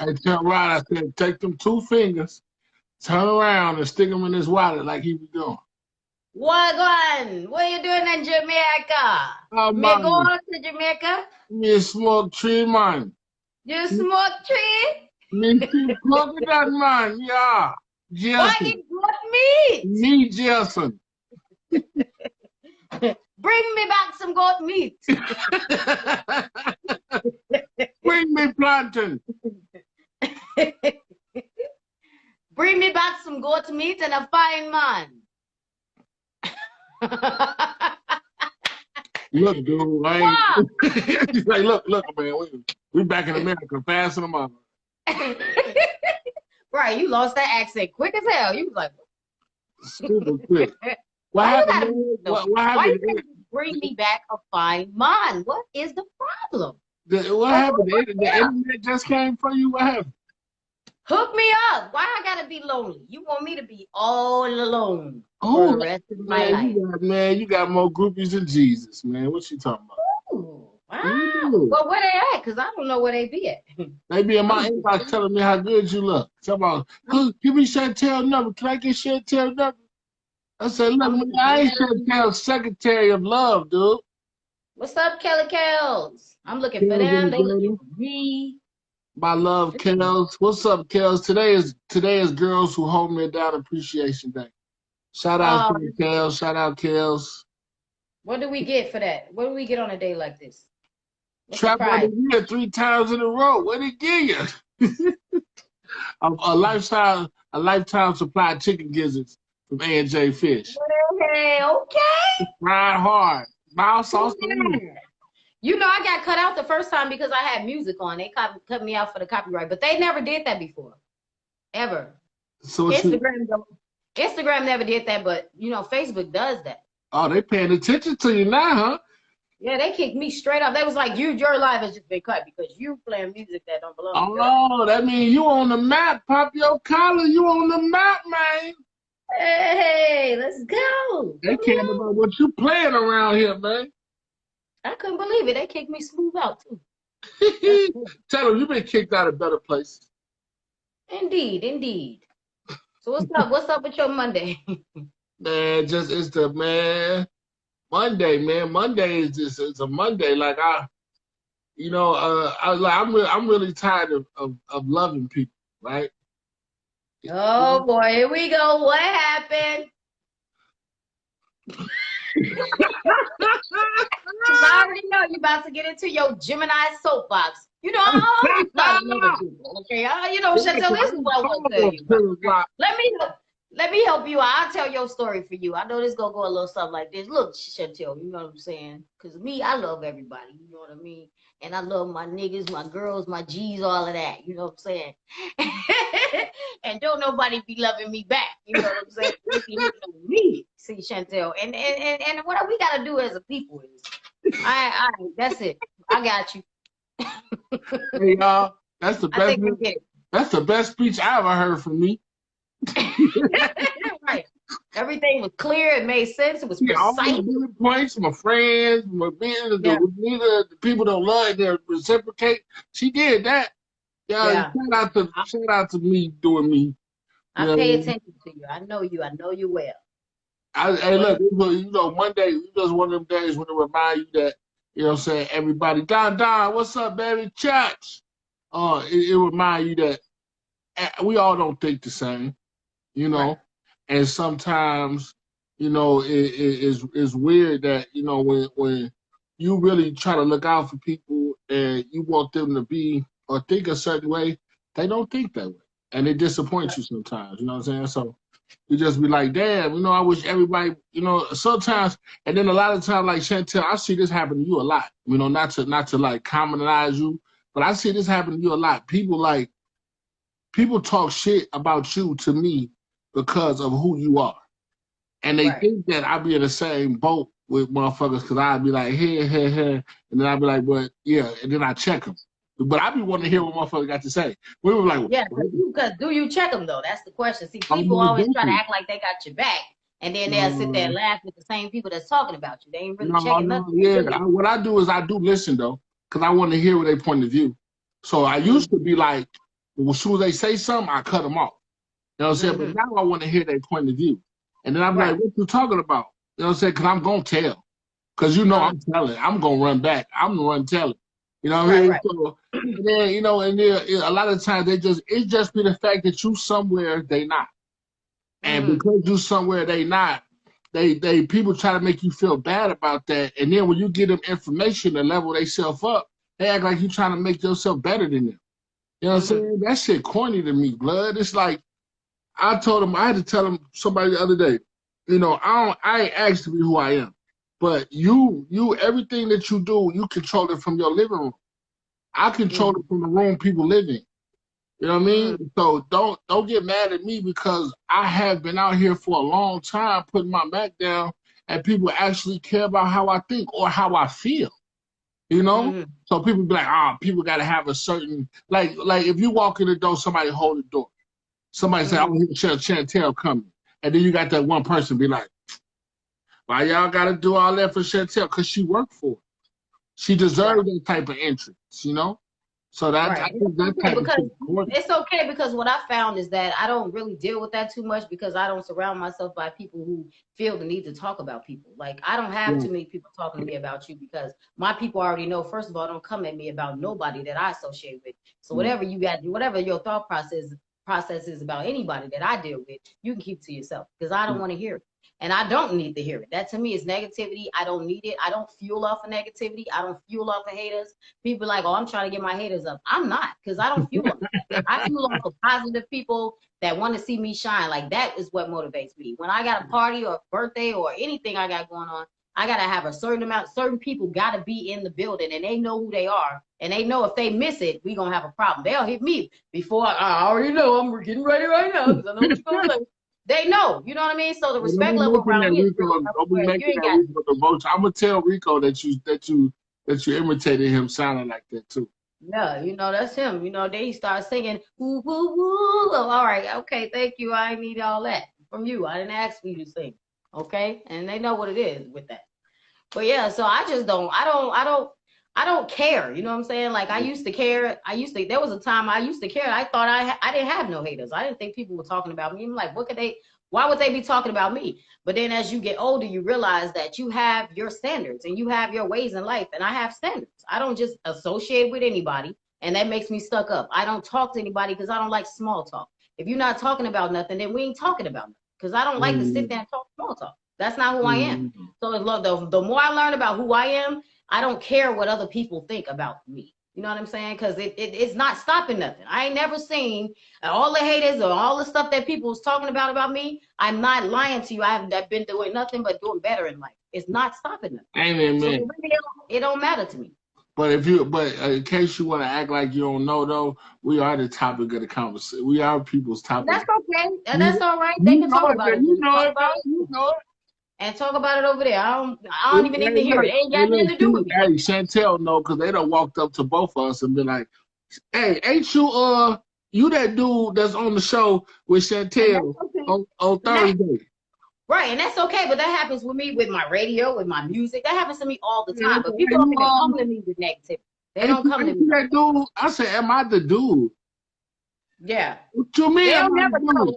I turned around. I said, take them 2 fingers, turn around, and stick them in his wallet like he was doing. What on? What are you doing in Jamaica? Oh, Me go man. to Jamaica? Me smoke tree, man. You smoke tree? Me see coconut, man. Yeah. Why Jason. you got meat? Me, Jason. Bring me back some goat meat. Bring me plantain. Bring me back some goat meat and a fine man. Look, dude, he's like, look, man, we back in America, passing them up. Right, you lost that accent quick as hell. You was like, stupid quick. What happened? Why you bring me back a fine man? What is the problem? What happened? The internet just came for you. What happened? Hook me up. Why I gotta be lonely? You want me to be all alone for the rest of my life? You got more groupies than Jesus, man. What you talking about? Ooh, wow. Well, where they at? Because I don't know where they be at. They be in my inbox telling me how good you look. Talking about, give me Chantel number. Can I get Chantel number? I said, look, man, I ain't Chantel's secretary of love, dude. What's up, Kelly Kells? I'm looking for them. They looking for me. My love, Kels. What's up, Kels? Today is Girls Who Hold Me Down Appreciation Day. Shout out to Kels. Shout out, Kels. What do we get for that? What do we get on a day like this? Trap of the year 3 times in a row. What did it give you? a lifetime supply of chicken gizzards from A&J Fish. Okay. Fried hard. Mild sauce. You know, I got cut out the first time because I had music on. They cut me out for the copyright, but they never did that before, ever. So Instagram never did that, but you know, Facebook does that. Oh, they paying attention to you now, huh? Yeah, they kicked me straight off. They was like, your life has just been cut because you playing music that don't belong. Oh, that means you on the map. Pop your collar. You on the map, man. Hey, let's go. They care about what you playing around here, man. I couldn't believe it. They kicked me smooth out too. Tell them you've been kicked out of better places. Indeed, indeed. So what's up? What's up with your Monday? Man, Monday, man. Monday is just it's a Monday. Like I'm really tired of loving people, right? Oh boy, here we go. What happened? I already know you about to get into your Gemini soapbox. You know, I'm not loving people, okay? You know, Chantel, this is what I want to tell you. Let me help you. I'll tell your story for you. I know this gonna go a little something like this. Look, Chantel, you know what I'm saying? Because me, I love everybody. You know what I mean? And I love my niggas, my girls, my G's, all of that. You know what I'm saying? And don't nobody be loving me back. You know what I'm saying? If you know me, see, Chantel. And what we gotta do as a people is, that's it. I got you. Hey y'all, that's the best. That's the best speech I ever heard from me. Right. Everything was clear. It made sense. It was precise. All the points, my friends, the people don't love, they reciprocate. She did that. Yeah. Shout out to me doing me. I pay attention to you. I know you. I know you well. Hey, look, you know, Monday is just one of them days when it remind you that, you know what I'm saying, everybody, Don, what's up, baby? Church. It remind you that we all don't think the same, you know, right. And sometimes, you know, it's weird that, you know, when you really try to look out for people and you want them to be or think a certain way, they don't think that way. And it disappoints you sometimes, you know what I'm saying? So you just be like, damn, you know, I wish everybody, you know, sometimes, and then a lot of times, like Chantel, I see this happen to you a lot, you know, not to like commonize you, but I see this happen to you a lot. People talk shit about you to me because of who you are. And they think that I be in the same boat with motherfuckers because I'd be like, hey, and then I'd be like, but yeah, and then I check them. But I be wanting to hear what motherfuckers got to say. We were like, yeah, because do you check them though? That's the question. See, people always try to act like they got your back, and then they'll sit there and laugh with the same people that's talking about you. They ain't really checking nothing. Yeah, what I do is I do listen though, because I want to hear their point of view. So I used to be like, But as soon as they say something, I cut them off. You know what I'm saying? But now I want to hear their point of view. And then I'm like, what you talking about? You know what I'm saying? Because I'm going to tell. Because you know I'm telling. I'm going to run back. I'm going to run telling. You know what I mean? So, and then, you know, and then a lot of times it just be the fact that you somewhere they not. And because you somewhere they not, they people try to make you feel bad about that. And then when you give them information to level themselves up, they act like you trying to make yourself better than them. You know what I'm saying? That shit corny to me, blood. It's like, I told him, I had to tell him somebody the other day, you know, I ain't asked to be who I am. But you, everything that you do, you control it from your living room. I control it from the room people live in. You know what I mean? So don't get mad at me because I have been out here for a long time putting my back down and people actually care about how I think or how I feel. You know? So people be like, people got to have a certain, like if you walk in the door, somebody hold the door. Somebody say, I want to hear Chantel coming. And then you got that one person be like, why y'all got to do all that for Chantel? Because she worked for it. She deserved that type of entrance, you know? So that, I think that type of shit is important. It's okay because what I found is that I don't really deal with that too much because I don't surround myself by people who feel the need to talk about people. Like, I don't have too many people talking to me about you because my people already know, first of all, don't come at me about nobody that I associate with. So whatever you got, whatever your thought process is about anybody that I deal with, you can keep to yourself because I don't want to hear it. And I don't need to hear it. That to me is negativity. I don't need it. I don't fuel off of negativity. I don't fuel off of haters. People are like, oh, I'm trying to get my haters up. I'm not, because I don't fuel off of I fuel off of positive people that want to see me shine. Like, that is what motivates me. When I got a party or a birthday or anything I got going on, I got to have a certain amount, certain people got to be in the building and they know who they are. And they know if they miss it, we going to have a problem. They'll hit me before I already know I'm getting ready right now because I know what you're going to do. They know, you know what I mean? So the respect level around me is I'm gonna tell Rico that you imitated him sounding like that too. Yeah, you know, that's him. You know, they start singing woo woo woo. All right, okay, thank you. I need all that from you. I didn't ask for you to sing. Okay? And they know what it is with that. But yeah, so I just don't care. You know what I'm saying? Like, I used to care. There was a time I used to care. I thought I didn't have no haters. I didn't think people were talking about me. I'm like, why would they be talking about me? But then as you get older, you realize that you have your standards and you have your ways in life. And I have standards. I don't just associate with anybody. And that makes me stuck up. I don't talk to anybody because I don't like small talk. If you're not talking about nothing, then we ain't talking about nothing. Because I don't like to sit there and talk small talk. That's not who I am. So the more I learn about who I am, I don't care what other people think about me. You know what I'm saying? Because it's not stopping nothing. I ain't never seen all the haters or all the stuff that people was talking about me. I'm not lying to you. I haven't been doing nothing but doing better in life. It's not stopping nothing. Amen, so man. It don't matter to me. But in case you want to act like you don't know, though, we are the topic of the conversation. We are people's topic. That's okay. That's all right. They can talk about it. You know it. You know it. And talk about it over there. I don't even need to hear it. It ain't got nothing to do with me. Hey, Chantel, no, because they done walked up to both of us and been like, hey, ain't you you that dude that's on the show with Chantel on Thursday? Right, and that's okay, but that happens with me with my radio, with my music. That happens to me all the time. But people don't even come to me with negativity. They don't come to me. That dude, I said, am I the dude? Yeah. What you mean? They don't never know.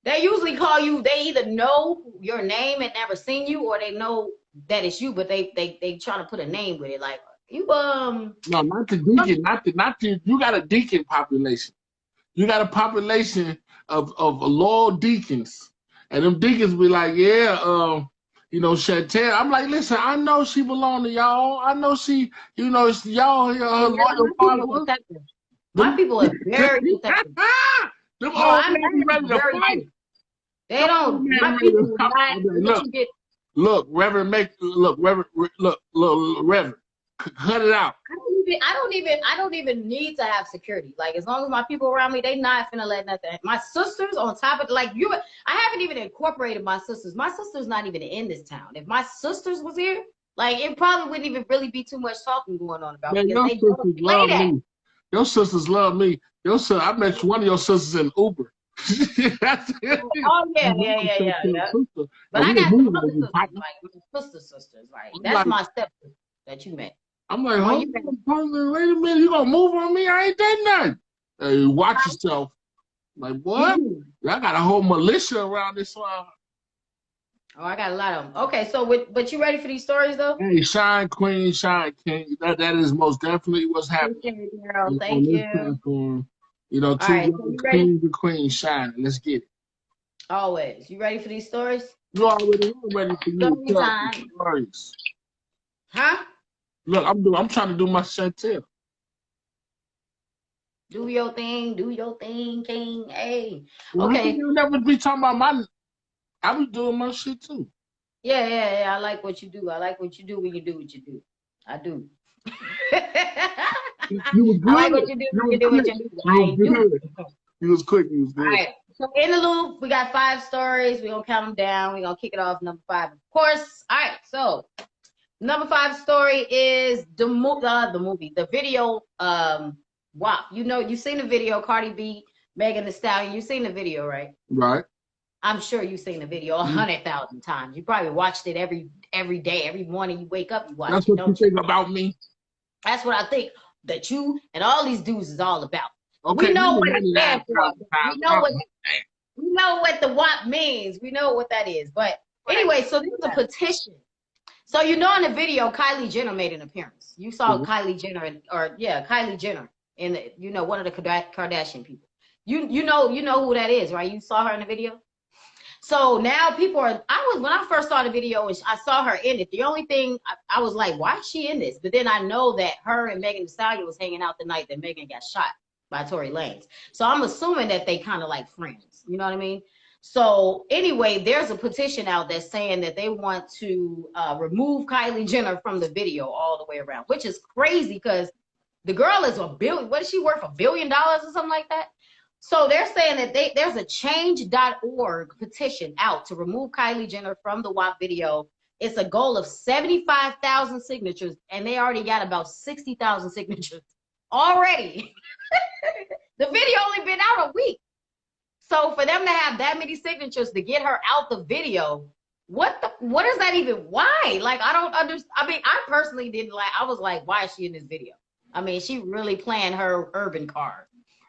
They usually call you, they either know your name and never seen you, or they know that it's you, but they try to put a name with it. Like, you, No, not the deacon, not the, you got a deacon population. You got a population of loyal deacons. And them deacons be like, yeah, you know, Chantel. I'm like, listen, I know she belong to y'all. I know she, you know, it's y'all here, her loyal followers. My people are very protective. They don't. My people look, Reverend, Reverend, cut it out. I don't even need to have security. Like, as long as my people around me, they not finna let nothing. My sisters on top of, like, you, I haven't even incorporated my sisters. My sister's not even in this town. If my sisters was here, like, it probably wouldn't even really be too much talking going on about me. Your sisters love me. Your sisters love me. I met one of your sisters in Uber. Oh yeah. But I got some other sisters, like my sisters, right? That's like, my stepsister that you met. I'm like, wait a minute, you gonna move on me? I ain't done nothing. Hey, watch yourself. Like, what? I got a whole militia around this one. Oh, I got a lot of them. Okay, so but you ready for these stories though? Hey, shine queen, shine king. That is most definitely what's happening. Thank you, girl. On Thank this you. platform. You know, two right, so kings and queens shining. Let's get it. Always. You ready for these stories? You already ready for you to tell time. stories. Huh? Look, I'm trying to do my Chantel. Do your thing, king. Hey. Well, okay. You never be talking about I be doing my shit too. Yeah. I like what you do. I like what you do when you do what you do. I do. You was good. I like what you do when you do what you do. I do. You was quick. You was good. All right. So in the loop, we got 5 stories. We're going to count them down. We're going to kick it off number 5, of course. All right. So number 5 story is the video, WAP. You know, you've seen the video, Cardi B, Megan Thee Stallion. You've seen the video, right? Right. I'm sure you've seen the video 100,000 times. You probably watched it every day, every morning you wake up, you watch it. That's what you think about me. That's what I think that you and all these dudes is all about. Okay, we know what it stands for. We know what the WAP means. We know what that is. But anyway, so this is a petition. So you know in the video, Kylie Jenner made an appearance. You saw Kylie Jenner, Kylie Jenner, in the, one of the Kardashian people. You know who that is, right? You saw her in the video. So now people are. When I first saw the video and I saw her in it. The only thing I was like, why is she in this? But then I know that her and Megan Thee Stallion was hanging out the night that Megan got shot by Tory Lanez. So I'm assuming that they kind of like friends. You know what I mean? So anyway, there's a petition out that's saying that they want to remove Kylie Jenner from the video all the way around, which is crazy because the girl is $1 billion. What is she worth? $1 billion or something like that? So they're saying that there's a change.org petition out to remove Kylie Jenner from the WAP video. It's a goal of 75,000 signatures, and they already got about 60,000 signatures already. The video only been out a week. So for them to have that many signatures to get her out the video, what is that even? Why? Like, I don't understand. I mean, I personally didn't like, I was like, why is she in this video? I mean, she really playing her urban card.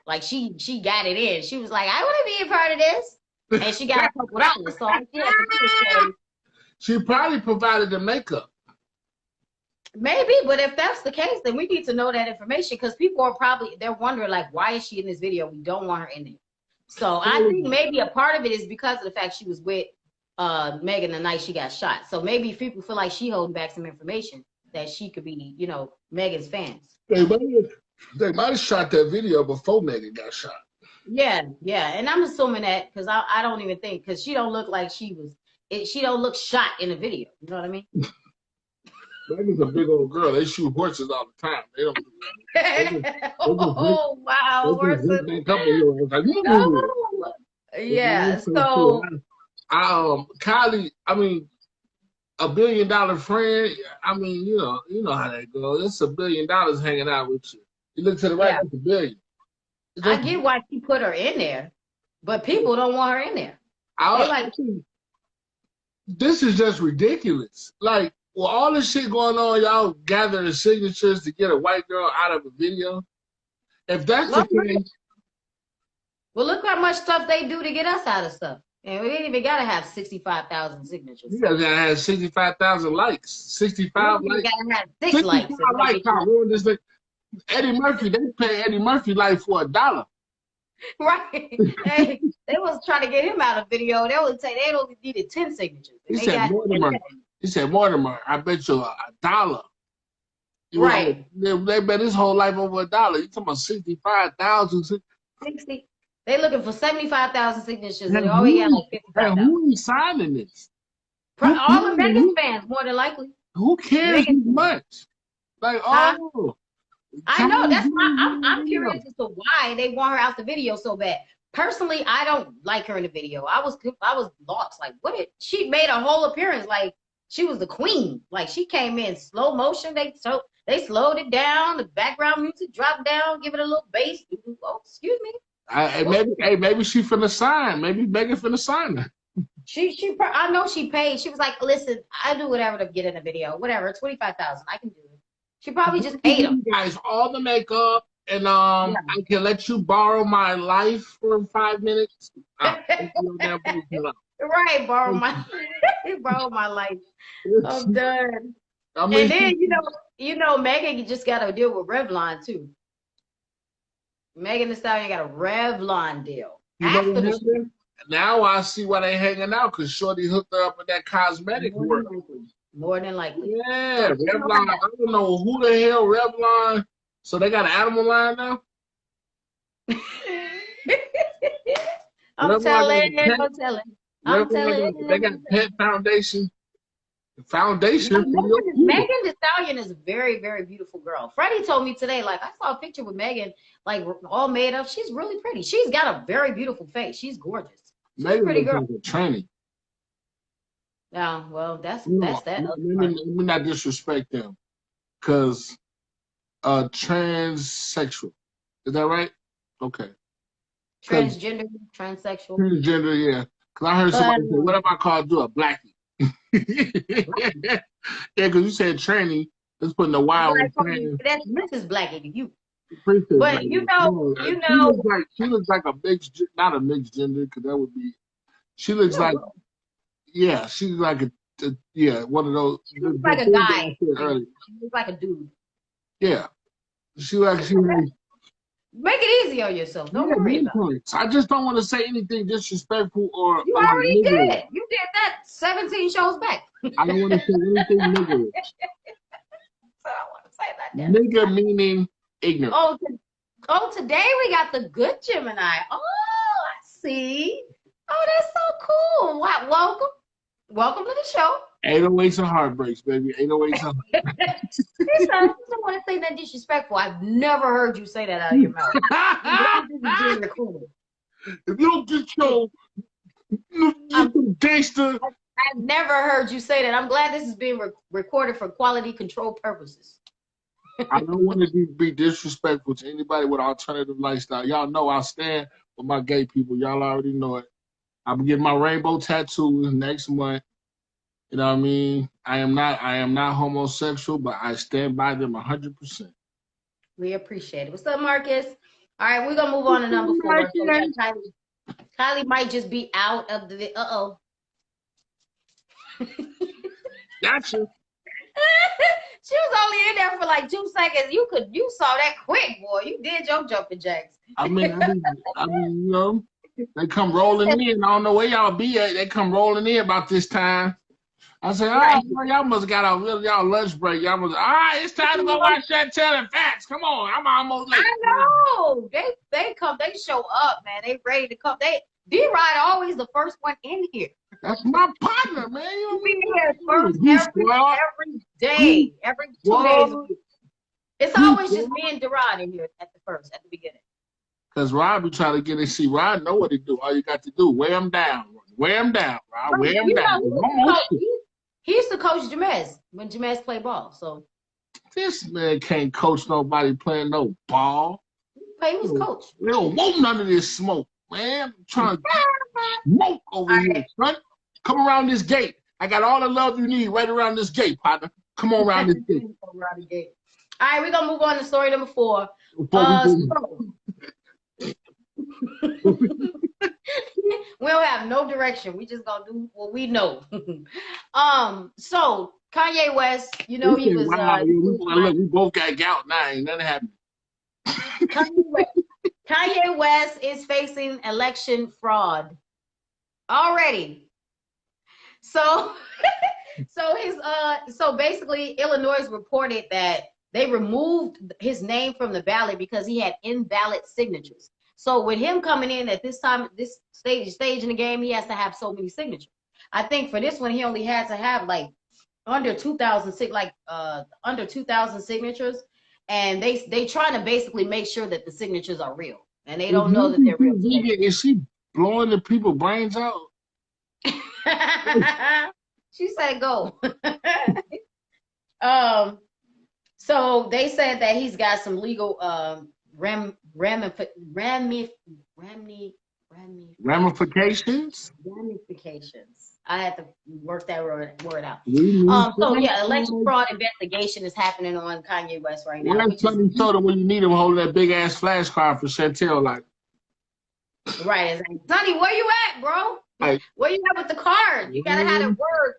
Like she got it in. She was like, I want to be a part of this. And she got a couple dollars. So yeah, she probably provided the makeup. Maybe, but if that's the case, then we need to know that information because people are they're wondering like, why is she in this video? We don't want her in there. So I think maybe a part of it is because of the fact she was with Megan the night she got shot. So maybe people feel like she holding back some information that she could be, Megan's fans. They might have shot that video before Megan got shot. Yeah. And I'm assuming that because I don't even think, because she don't look like she don't look shot in the video. You know what I mean? Megan's a big old girl. They shoot horses all the time. They don't. Oh, wow. Horses. Yeah. So. Kylie, I mean, $1 billion friend. I mean, you know how that goes. It's $1 billion hanging out with you. You look to the right, it's $1 billion. I get why she put her in there, but people don't want her in there. This is just ridiculous. Like, well, all this shit going on, y'all gathering signatures to get a white girl out of a video. If that's the case. Well, look how much stuff they do to get us out of stuff. And we ain't even got to have 65,000 signatures. You gotta have 65,000 likes. 65 likes. You gotta have 6 likes. This thing. Eddie Murphy, they pay Eddie Murphy like for $1. Right. they was trying to get him out of video. They only needed 10 signatures. He said, Mortimer, I bet you $1. Right. They bet his whole life over $1. You talking about 65,000? 60. They looking for 75,000 signatures, and they already got like 55,000. Who is signing this? All the Megan fans, more than likely. Who cares much? Like, I know. That's why I'm curious as to why they want her out the video so bad. Personally, I don't like her in the video. I was lost. Like, she made a whole appearance like she was the queen. Like she came in slow motion. They slowed it down. The background music dropped down. Give it a little bass. Oh, excuse me. Maybe she finna sign. Maybe Megan finna sign her. I know she paid. She was like, listen, I do whatever to get in the video. Whatever, 25,000. I can do it. She probably just paid them. Guys, all the makeup, and Yeah. I can let you borrow my life for 5 minutes. Right, borrow my life. I'm done. I mean, And then Megan, you just gotta deal with Revlon too. Megan Thee Stallion got a Revlon deal. you know what happened? Now I see why they hanging out, because Shorty hooked her up with that cosmetic work. More than likely. Yeah, Revlon. I don't know who the hell Revlon. So they got an animal line now? I'm telling. They got Pet Foundation. Megan Thee Stallion is a very, very beautiful girl. Freddie told me today, like, I saw a picture with Megan, like, all made up. She's really pretty. She's got a very beautiful face. She's gorgeous. She's a pretty girl. Like a tranny. Yeah, well, that's that. Let me not disrespect them, because transsexual. Is that right? Okay. Transgender, transsexual. Transgender, yeah. Because I heard somebody say, what if I called you a blackie? Yeah, because you said tranny. Let's put in the wild. That's Mrs. Blackie to you. But Blackie. She looks like a mixed, not a mixed gender, because that would be. She looks like, yeah, she's like one of those. She looks like a guy. She looks like a dude. Yeah, she make it easy on yourself. Don't worry about it. I just don't want to say anything disrespectful or. You already did. You did that 17 shows back. I don't want to say anything niggerish. So I want to say that. Nigger meaning ignorant. Oh, today we got the good Gemini. Oh, I see. Oh, that's so cool. Welcome to the show. 808s and heartbreaks, baby. 808s and heartbreaks. I don't want to say that disrespectful. I've never heard you say that out of your mouth. If you don't get your gangster. I've never heard you say that. I'm glad this is being recorded for quality control purposes. I don't want to be disrespectful to anybody with alternative lifestyle. Y'all know I stand with my gay people. Y'all already know it. I'm getting my rainbow tattoo next month. You know what I mean? I am not homosexual, but I stand by them 100%. We appreciate it. What's up, Marcus? All right, we're gonna move on to number 4. So Kylie might just be out of the Gotcha. She was only in there for like 2 seconds. You saw that quick, boy. You did your jumping jacks. I mean, you know, they come rolling in. I don't know where y'all be at. They come rolling in about this time. I said, all right, y'all must got y'all lunch break. Y'all must, all right, it's time to go watch that telling facts. Come on, I'm almost late. I know. They come, they show up, man. They ready to come. D-Rod always the first one in here. That's my partner, man. You be here first every day, every 2 days a week. It's always just me and D-Rod in here at the beginning. Because Rod be trying to get in. See, Rod know what he do. All you got to do, wear him down. Wear him down, Rod. Wear him down. He used to coach Jamez when Jamez played ball. So this man can't coach nobody playing no ball. He was coach. We don't want none of this smoke, man. I'm trying to smoke over here, son. Come around this gate. I got all the love you need right around this gate, partner. Come on around this gate. All right, we're gonna move on to story number 4. We don't have no direction. We just gonna do what we know. So Kanye West, you know, he was. Look, we both got gout now. Ain't nothing happening. Kanye West is facing election fraud already. So, so basically, Illinois reported that they removed his name from the ballot because he had invalid signatures. So with him coming in at this time, this stage in the game, he has to have so many signatures. I think for this one, he only had to have like under 2,000 signatures, and they trying to basically make sure that the signatures are real, and they don't know that they're real. Is she blowing the people brains out? She said go. So they said that he's got some legal ramifications Ramifications? Ramifications. I had to work that word out. So yeah, election fraud investigation is happening on Kanye West right now. Where's Sonny Soda when you need him holding that big ass flashcard for Chantel? Like, right, exactly. Sonny, where you at, bro? Like, where you at with the card? You gotta have the word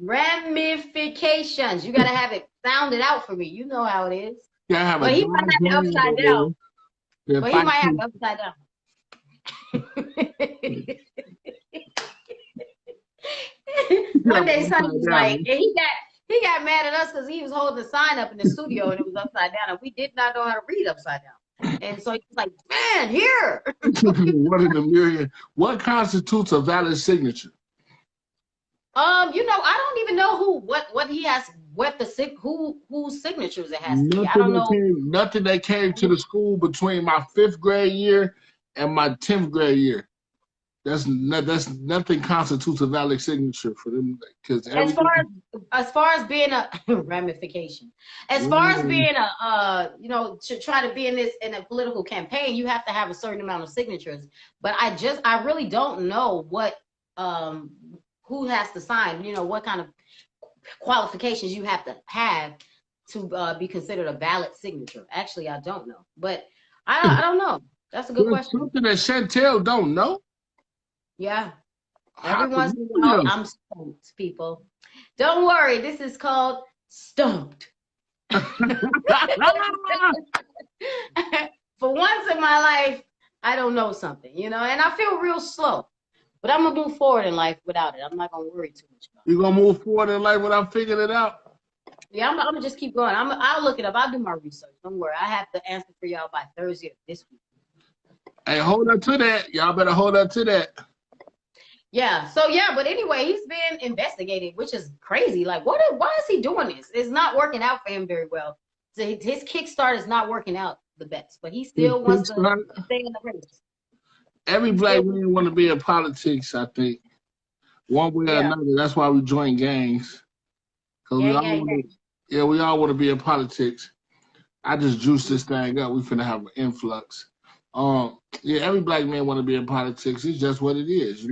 ramifications. You gotta have it sounded out for me. You know how it is. Yeah, but he might have it upside down. But he might have it upside down. One day Sonny was like, and he got mad at us because he was holding the sign up in the studio and it was upside down and we did not know how to read upside down. And so he was like, man, here. 1 in a million. What constitutes a valid signature? I don't even know what he has, whose signatures it has to be. I don't know. Nothing that came to the school between my 5th grade year and my 10th grade year. That's nothing constitutes a valid signature for them. Because as far as being a ramification, as far as being a to try to be in a political campaign, you have to have a certain amount of signatures. But I really don't know what who has to sign. What kind of qualifications you have to be considered a valid signature. Actually, I don't know, but I don't know. That's a good question. Something that Chantel don't know. Yeah. Every once in a while, I'm stumped, people. Don't worry. This is called stumped. For once in my life, I don't know something, and I feel real slow. But I'm going to move forward in life without it. I'm not going to worry too much about it. You're going to move forward in life without figuring it out? Yeah, I'm going to just keep going. I'll look it up. I'll do my research. Don't worry. I have the answer for y'all by Thursday of this week. Hey, hold up to that. Y'all better hold up to that. Yeah. But anyway, he's been investigated, which is crazy. Like, why is he doing this? It's not working out for him very well. So his kickstart is not working out the best, but he still wants to stay in the race. Every black man want to be in politics, I think. One way or another. That's why we join gangs. We all want to be in politics. I just juiced this thing up. We finna have an influx. Every black man want to be in politics. It's just what it is, This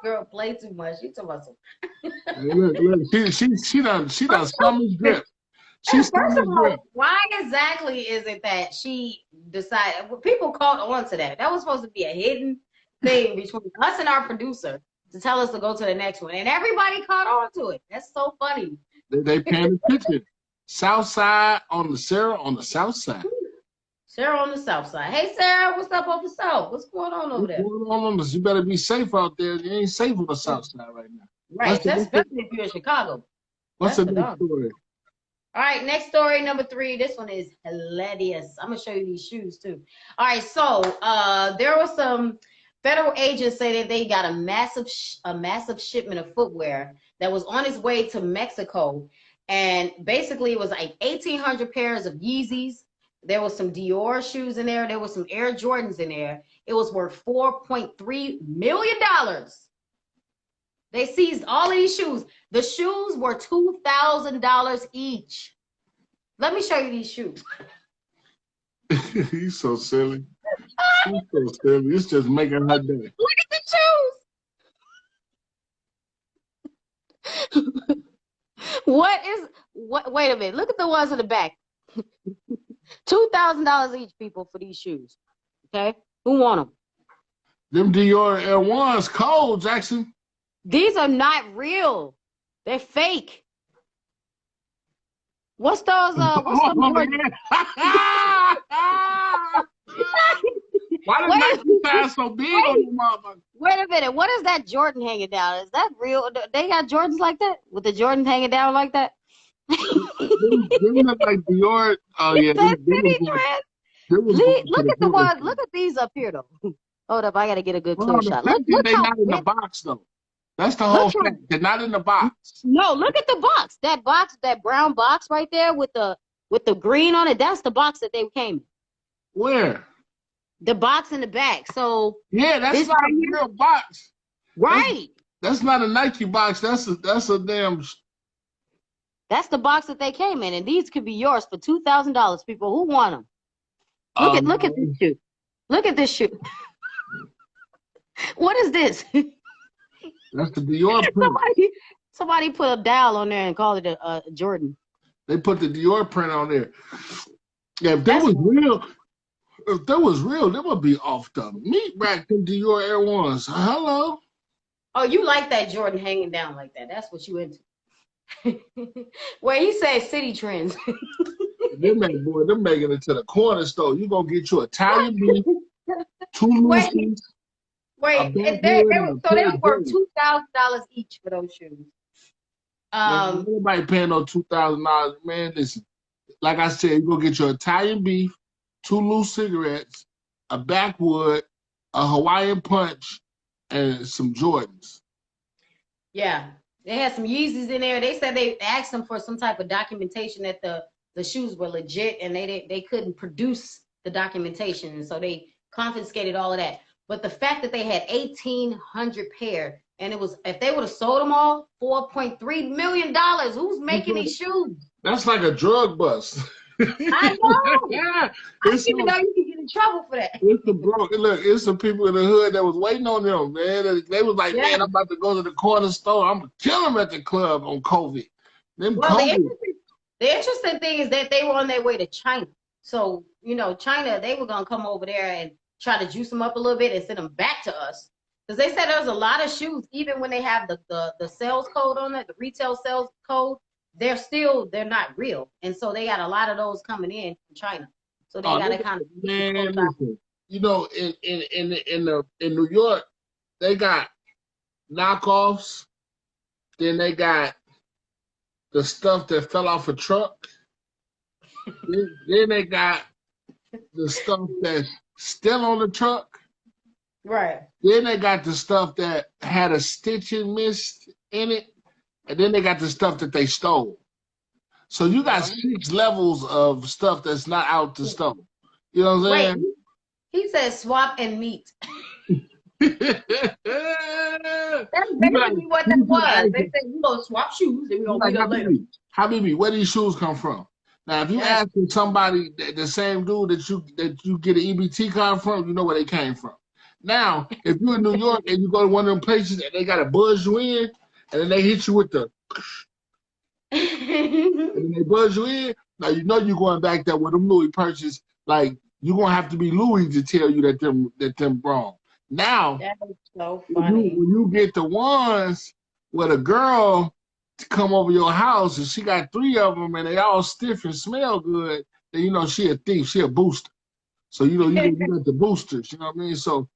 girl play too much. She talking about some. Look, she done stomach grip. First of all, why exactly is it that she decided? People caught on to that. That was supposed to be a hidden thing between us and our producer to tell us to go to the next one, and everybody caught on to it. That's so funny. They paying attention. South side on the Sarah on the south side. Sarah on the south side. Hey, Sarah, what's up over south? What's going on over there? What's going on? You better be safe out there. You ain't safe on the south side right now. Right, especially if you're in Chicago. What's the next story? All right, next story, number 3. This one is hilarious. I'm going to show you these shoes, too. All right, so there was some federal agents say that they got a massive shipment of footwear that was on its way to Mexico. And basically, it was like 1,800 pairs of Yeezys. There was some Dior shoes in there. There was some Air Jordans in there. It was worth $4.3 million. They seized all of these shoes. The shoes were $2,000 each. Let me show you these shoes. He's so silly. He's so silly. It's just making her day. Look at the shoes. Wait a minute. Look at the ones in the back. $2,000 each, people, for these shoes. Okay? Who want them? Them Dior Air Ones, cold, Jackson. These are not real. They're fake. What's those? Why does Nike sound so big on you, mama? Wait a minute. What is that Jordan hanging down? Is that real? They got Jordans like that? With the Jordans hanging down like that? They look like Dior. Oh, yeah. Look at the ones. Look at these up here, though. Hold up. I got to get a good clear shot. Look they're not in the box, though. That's the whole thing. They're not in the box. No, look at the box. That brown box right there with the green on it. That's the box that they came in. Where? The box in the back. So yeah, that's not a real box. Right. That's not a Nike box. That's a damn. That's the box that they came in, and these could be yours for $2,000. People who want them? Look at this shoe. Look at this shoe. What is this? That's the Dior print. Somebody put a dial on there and called it a Jordan. They put the Dior print on there. Yeah, if that was real, they would be off the meat rack in Dior Air Ones. Hello. Oh, you like that Jordan hanging down like that? That's what you into. Well, he said city trends. Them making it to the corner store. You gonna get you Italian beef, 2 Lucy's. Wait, they were $2,000 each for those shoes. Nobody paying no $2,000, man. Listen, like I said, you gonna get your Italian beef, 2 loose cigarettes, a backwood, a Hawaiian punch, and some Jordans. Yeah, they had some Yeezys in there. They said they asked them for some type of documentation that the shoes were legit, and they couldn't produce the documentation, and so they confiscated all of that. But the fact that they had 1,800 pair, and it was, if they would have sold them all, $4.3 million. Who's making these shoes? That's like a drug bust. I know. Yeah, I didn't even know you could get in trouble for that. It's some people in the hood that was waiting on them, man. They was like, man, I'm about to go to the corner store. I'm gonna kill them at the club on COVID. The interesting thing is that they were on their way to China. So, China, they were gonna come over there and try to juice them up a little bit and send them back to us. Because they said there's a lot of shoes, even when they have the sales code on it, the retail sales code, they're not real. And so they got a lot of those coming in from China. So they got to kind of, listen, in New York, they got knockoffs, then they got the stuff that fell off a truck, then they got the stuff that's still on the truck. Right. Then they got the stuff that had a stitching missed in it. And then they got the stuff that they stole. So you got 6 levels of stuff that's not out to steal. You know what I'm saying? Wait, he said swap and meet. That's basically what that was. They said, we're going to swap shoes and we're going to meet up later. Habibi, where these shoes come from? Now, if you ask somebody, the same dude that you get an EBT card from, you know where they came from. Now, if you're in New York and you go to one of them places and they got to buzz you in, and then they hit you with the, and then they buzz you in, now you know you're going back there with them Louis purchase. Like, you're going to have to be Louis to tell you that them wrong. Now, that is so funny. When you get the ones where the girl come over your house and she got 3 of them and they all stiff and smell good, then she a thief, she a booster. So you got the boosters, you know what I mean? So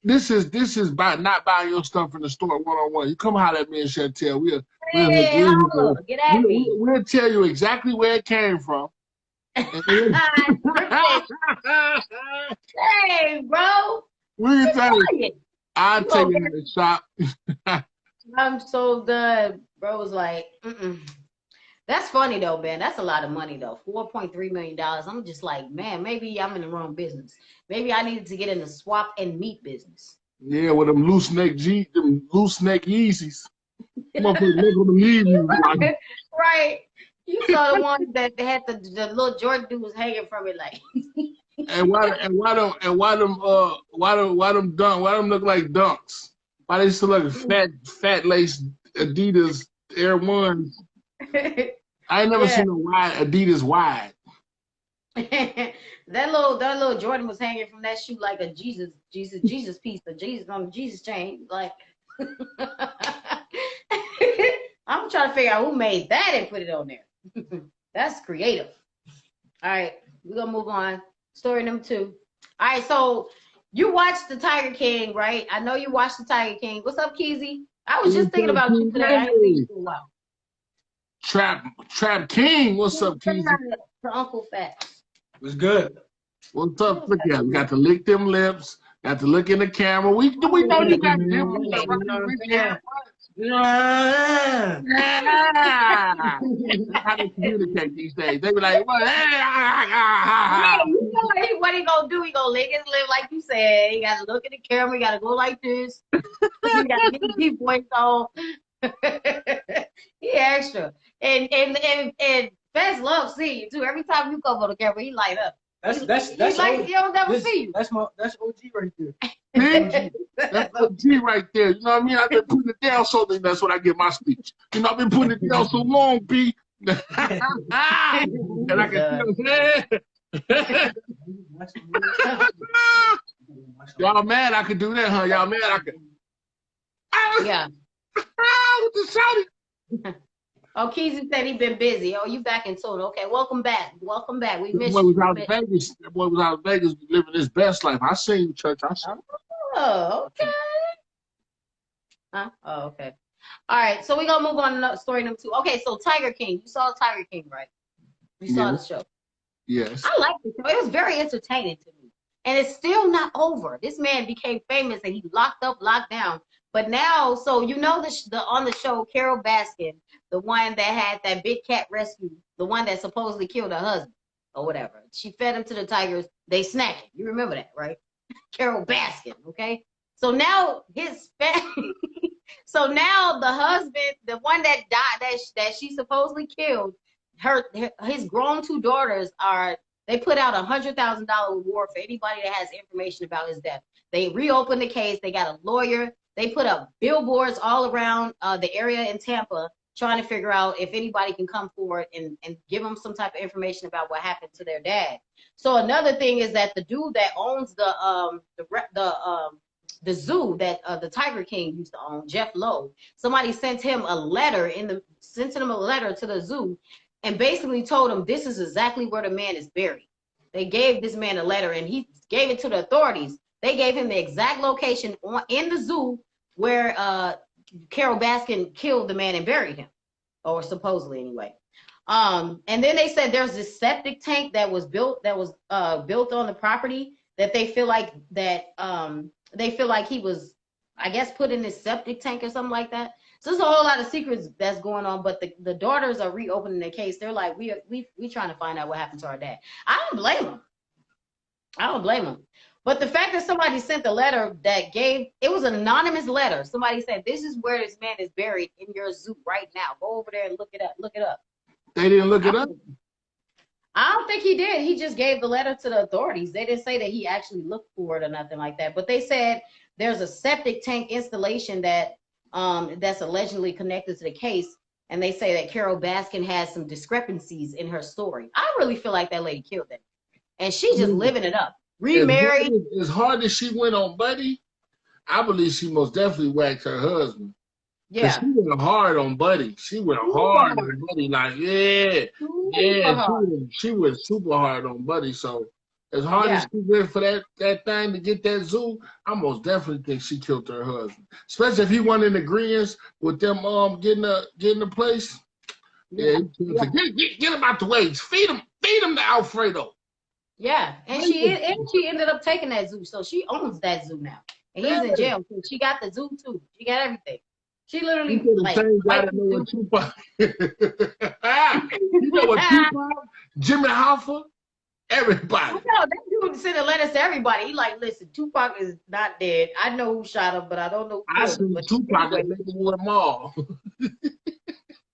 this is by not buying your stuff in the store one-on-one. You come holler at me and Chantel. We'll tell you exactly where it came from. Hey, bro. We can tell you. I'll take you to the shop. I'm so done. Bro was like, That's funny though, man. That's a lot of money though. $4.3 million. I'm just like, man, maybe I'm in the wrong business. Maybe I needed to get in the swap and meet business. Yeah, with them loose neck Yeezys. Right. You saw the one that they had the little Jordan dude was hanging from it like. and why them look like dunks? Why they still look fat lace Adidas Air Ones? I ain't never seen a wide Adidas wide. that little Jordan was hanging from that shoe like a Jesus piece, the Jesus on the Jesus chain. Like, I'm trying to figure out who made that and put it on there. That's creative. All right, we're gonna move on. Story number 2. All right, so you watched the Tiger King, right? I know you watched the Tiger King. What's up, Keezy? I was just thinking about you today. I ain't seen you for a while. Trap King, what's up, Keezy? To Uncle Fat. What's good? What's up? Look at we got to lick them lips. Got to look in the camera. We know you got them. Yeah. How they communicate these days? They be like, what? You know what he gonna do? He gonna lick his lip like you said. He gotta look at the camera. He gotta go like this. He gotta get the deep voice on. He extra. And Fats love seeing you too. Every time you come on the camera, he light up. That's like he'll never see you. That's OG right there. Stingy. That's a G right there. You know what I mean? I've been putting it down so that's what I get my speech. You know, I've been putting it down so long, B. And I can tell. Y'all mad I could do that, huh? Y'all mad I could. Yeah. With the shouting. Oh, Keezy said he been busy. Oh, you back in tune. Okay, welcome back. Welcome back. We missed boy you. Was out in Vegas. That boy was out in Vegas living his best life. I seen you, Church. I seen you. Oh, okay. Huh? Oh, okay. All right, so we're going to move on to story number 2. Okay, so Tiger King. You saw Tiger King, right? You saw the show. Yes. I liked the show. It was very entertaining to me. And it's still not over. This man became famous and he locked up, locked down. But now, so you know the on the show, Carole Baskin, the one that had that big cat rescue, the one that supposedly killed her husband or whatever. She fed him to the tigers. They snacked him. You remember that, right? Carole Baskin, okay? So now so now the husband, the one that died, that she supposedly killed, his grown 2 daughters they put out $100,000 reward for anybody that has information about his death. They reopened the case. They got a lawyer. They put up billboards all around the area in Tampa trying to figure out if anybody can come forward and give them some type of information about what happened to their dad. So another thing is that the dude that owns the zoo that the Tiger King used to own, Jeff Lowe, somebody sent him a letter to the zoo and basically told him this is exactly where the man is buried. They gave this man a letter and he gave it to the authorities. They gave him the exact location in the zoo where Carole Baskin killed the man and buried him, or supposedly anyway. And then they said there's this septic tank that was built on the property that they feel like he was, I guess, put in this septic tank or something like that. So there's a whole lot of secrets that's going on, but the daughters are reopening the case. They're like, we trying to find out what happened to our dad. I don't blame them. But the fact that somebody sent the letter it was an anonymous letter. Somebody said, this is where this man is buried in your zoo right now. Go over there and look it up. They didn't look it up? I don't think he did. He just gave the letter to the authorities. They didn't say that he actually looked for it or nothing like that. But they said there's a septic tank installation that's allegedly connected to the case. And they say that Carole Baskin has some discrepancies in her story. I really feel like that lady killed him. And she's just living it up. Remarried. As hard as she went on Buddy, I believe she most definitely whacked her husband. Yeah. She went hard on Buddy. She went hard on Buddy. Like, she went super hard on Buddy. So as hard as she went for that thing to get that zoo, I most definitely think she killed her husband. Especially if he wasn't in agreement with them getting the place. Yeah, get him out the way. Feed him to Alfredo. Yeah, and she ended up taking that zoo, so she owns that zoo now, and he's in jail too. She got the zoo too. She got everything. She literally like Tupac. You know what Tupac, Jimmy Hoffa, everybody. No, that dude sending letters to everybody. He like, listen, Tupac is not dead. I know who shot him, but I don't know who. I seen Tupac at Lakewood Mall.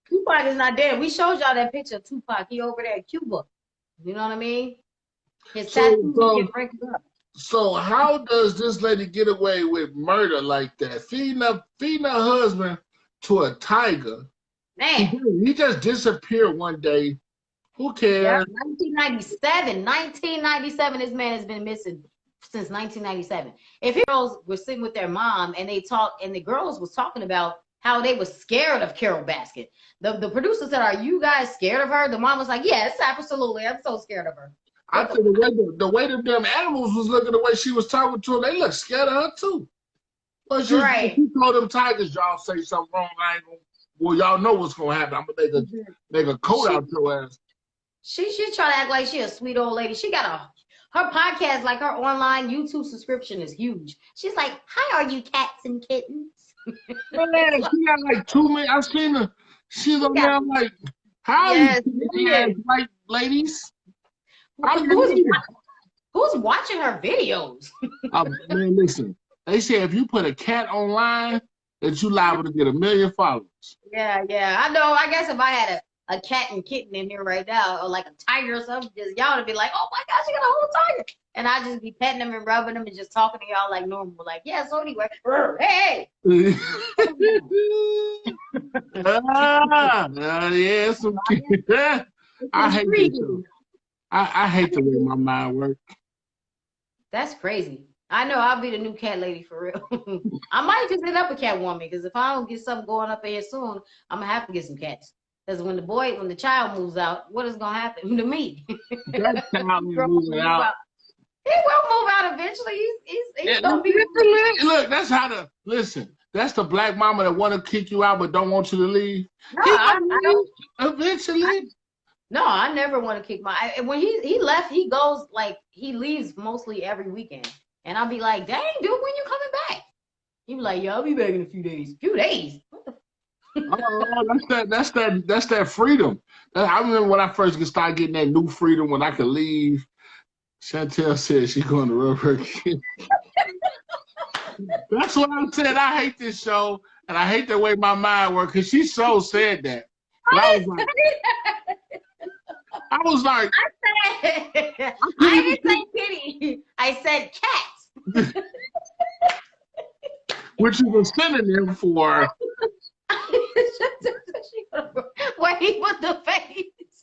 Tupac is not dead. We showed y'all that picture of Tupac. He over there in Cuba. You know what I mean? His tattoos get breaking up. So how does this lady get away with murder like that? Feeding her husband to a tiger. Man. He just disappeared one day. Who cares? Yeah, 1997, this man has been missing since 1997. If girls were sitting with their mom and they talked, and the girls was talking about how they were scared of Carole Baskin. The producer said, are you guys scared of her? The mom was like, yes, absolutely. I'm so scared of her. I think the way them damn animals was looking, the way she was talking to them, they look scared of her too. Well, she told them tigers, y'all say something wrong, well, y'all know what's gonna happen. I'm gonna make a coat out your ass. She try to act like she a sweet old lady. She got her podcast, like her online YouTube subscription is huge. She's like, hi, are you cats and kittens? Man, she got like 2 million. I've seen her. She's on there like, how are you white ladies? Who's watching her videos? Man, listen. They say if you put a cat online, that you liable to get 1 million followers. Yeah. I know. I guess if I had a cat and kitten in here right now, or like a tiger or something, y'all would be like, oh my gosh, you got a whole tiger. And I just be petting them and rubbing them and just talking to y'all like normal. Like, yeah, so anyway, hey. Yeah, some I hate this show. I hate the way my mind works. That's crazy. I know I'll be the new cat lady for real. I might just end up a cat woman because if I don't get something going up in here soon, I'm gonna have to get some cats. Because when the child moves out, what is gonna happen to me? That child is moving out. He will move out eventually. He's gonna be. Look, that's how the listen. That's the black mama that want to kick you out but don't want you to leave. No, I don't. Eventually. No, I never want to kick when he left, he goes like he leaves mostly every weekend. And I'll be like, dang, dude, when you coming back? He be like, yeah, I'll be back in a few days. Few days? What the that's that freedom. I remember when I first started getting that new freedom when I could leave. Chantel said she's going to rub her kid. That's what I said. I hate this show, and I hate the way my mind works, because she so said that. But I was like, I didn't say kitty. I said cats. Which is a synonym for. Wait, what the face?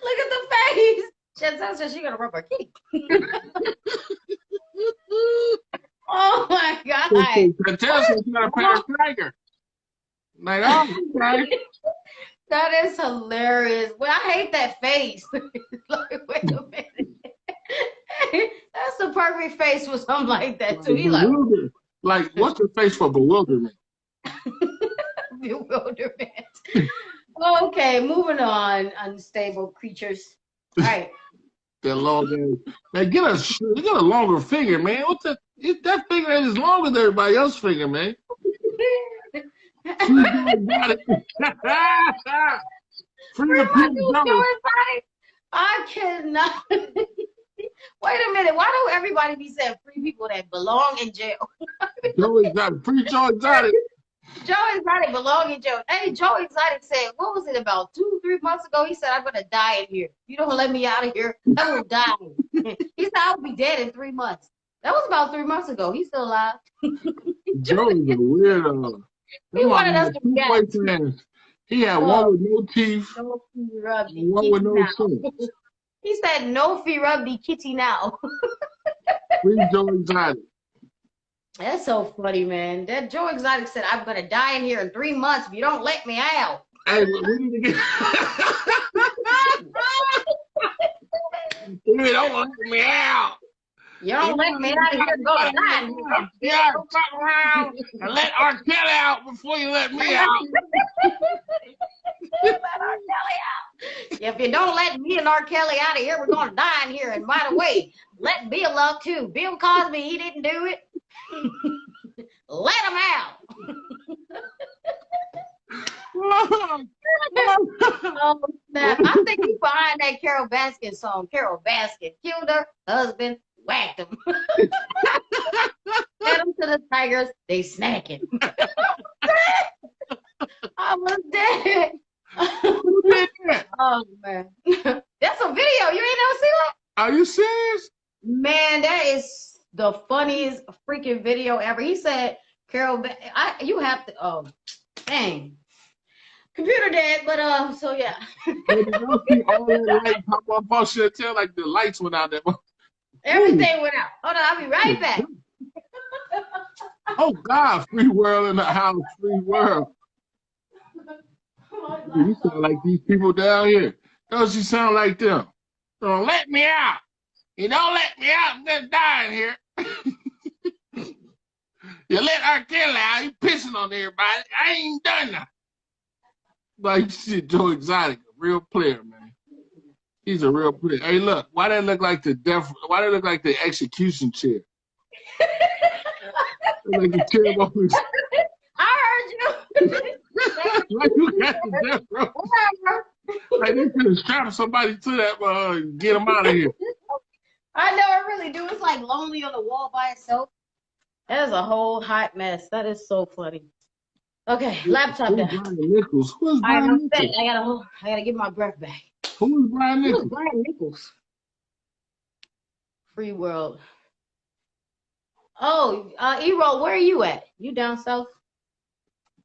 Look at the face. Chantel said she's gonna rub her kitty. Oh my God. Chantel said she's gonna pet her tiger. Like, oh, okay. That is hilarious. Well, I hate that face. Like, wait a minute. That's the perfect face for something like that too. He like, what's the face for bewilderment? Bewilderment. Okay, moving on. Unstable creatures. All right. That long man, get a longer finger, man. That finger is longer than everybody else's finger, man. I cannot. Wait a minute. Why don't everybody be saying free people that belong in jail? Joe Exotic. Free Joe Exotic. Joe Exotic belong in jail. Hey, Joe Exotic said, what was it, about 2-3 months ago? He said, I'm going to die in here. You don't let me out of here, I will die. He said, I'll be dead in 3 months. That was about 3 months ago. He's still alive. Joe is a weirdo. He wanted us to get. He had one with no teeth, one with no teeth. He said, no fee rubby kitty now. Free Joe Exotic. That's so funny, man. That Joe Exotic said, I'm going to die in here in 3 months if you don't let me out. Hey, we need to get... You don't let me out. You don't let me out of here, go to die. Yeah, fuck around and let R. Kelly out before you let me out. Let R. Kelly out. If you don't let me and R. Kelly out of here, we're going to die in here. And by the way, let Bill out too. Bill Cosby, he didn't do it. Let him out. Oh, snap. I think he's behind that Carole Baskin song. Carole Baskin killed her husband, whacked him. Fed him to the tigers, they snacking. I was dead. Oh, man. That's a video. You ain't never seen that? Are you serious? Man, that is the funniest freaking video ever. He said, Carole, you have to, oh, dang. Computer dead, but so yeah. Baby, don't see all that light pop up on Chantel, like the lights went out there. Everything went out. Hold on, I'll be right back. Oh God, free world in the house, free world. You sound like these people down here. Don't you sound like them? Don't let me out. You don't let me out, I'm gonna die in here. You let R. Kelly out, he pissing on everybody. I ain't done nothing. Like shit, Joe Exotic, a real player, man. He's a real player. Hey, look, why that look like the execution chair? Like the chair always... I heard you. Like you got the death row. Like they could have strapped somebody to that and get him out of here. I know, I really do. It's like lonely on the wall by itself. That is a whole hot mess. That is so funny. Okay, laptop down. Brian Nichols? Who is Brian Nichols? I gotta get my breath back. Who is Brian Nichols? Who is Brian Nichols? Free world. Oh, E-Roll, where are you at? You down south?